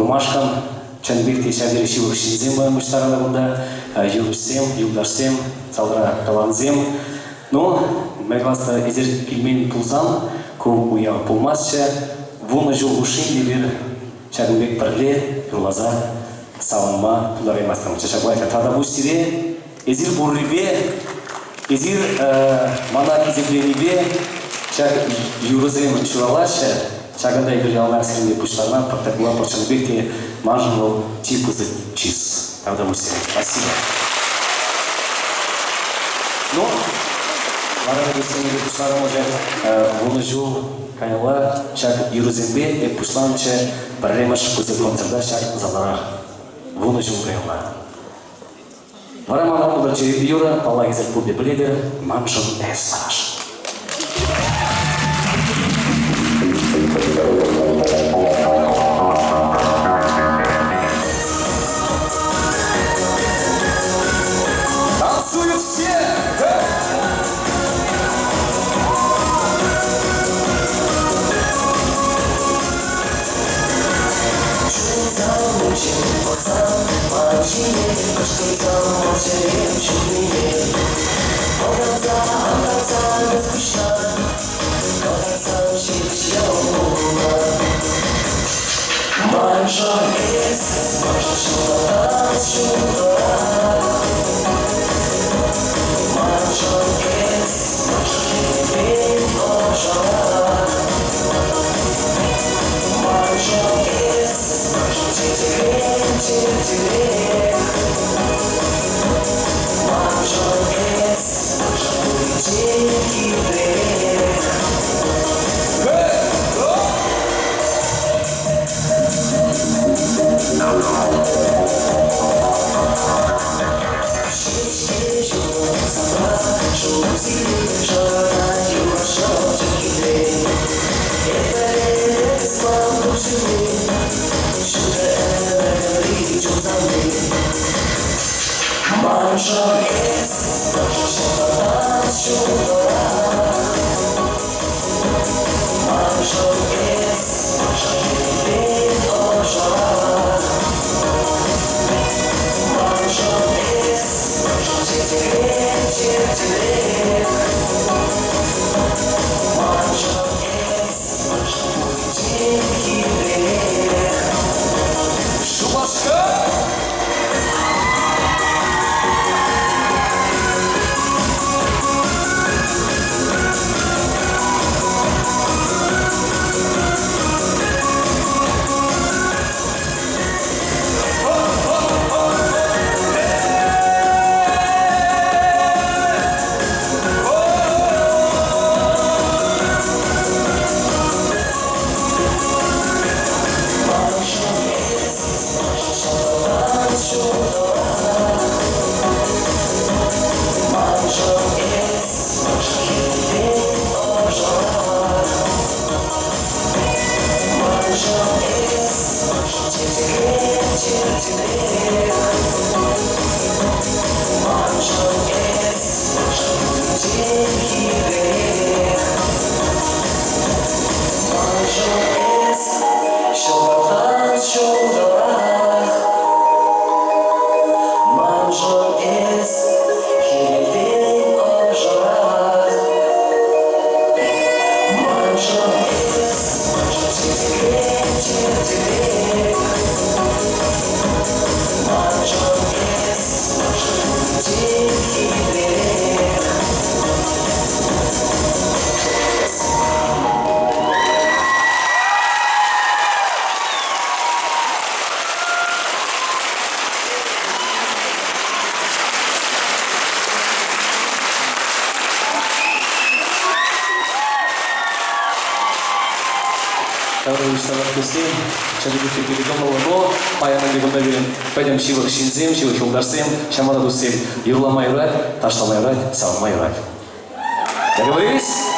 Ромашкам, Чанбекте Шадирешивых Шинзем Муштарана Бунда, Юлусем, Юлдарсем, Салдра Каланзем. Но, Мегласта Изер Кильмен Пулзан, Кум Уя Пулмасча, Вуна Жул Ушин Дивер, Чагубек Парле, Юлаза, Салма, Пуларе Мастам, Чашабайка Тадабустире, Изер Буррибе, Изер Манак Изерленибе, Чаг Юрозем Чуралаша, Чагадай Гриалнар Среди Пуштарна, Партакуа Порчанбекте, Мажинул Типузы Чиз. Тадабустире. Спасибо. Ну, Марана Гусейни Пуштарна уже Вунажу Каняла, Чаг Юрозембе, Пуштанче, Паремаш Кузет концерта, Чаг Заларах. Вунажу Каняла. Варамана Мудрачи Юра, Палла Гизель Пуби Бледер, Маншон Эсмаш. Танцуют все! Пойдем Шивах Шинзем, Шивах Юлдарсем, Шамара Дусем, Юрламай Рад, Ташталай Рад, Салмай Рад. Договорились?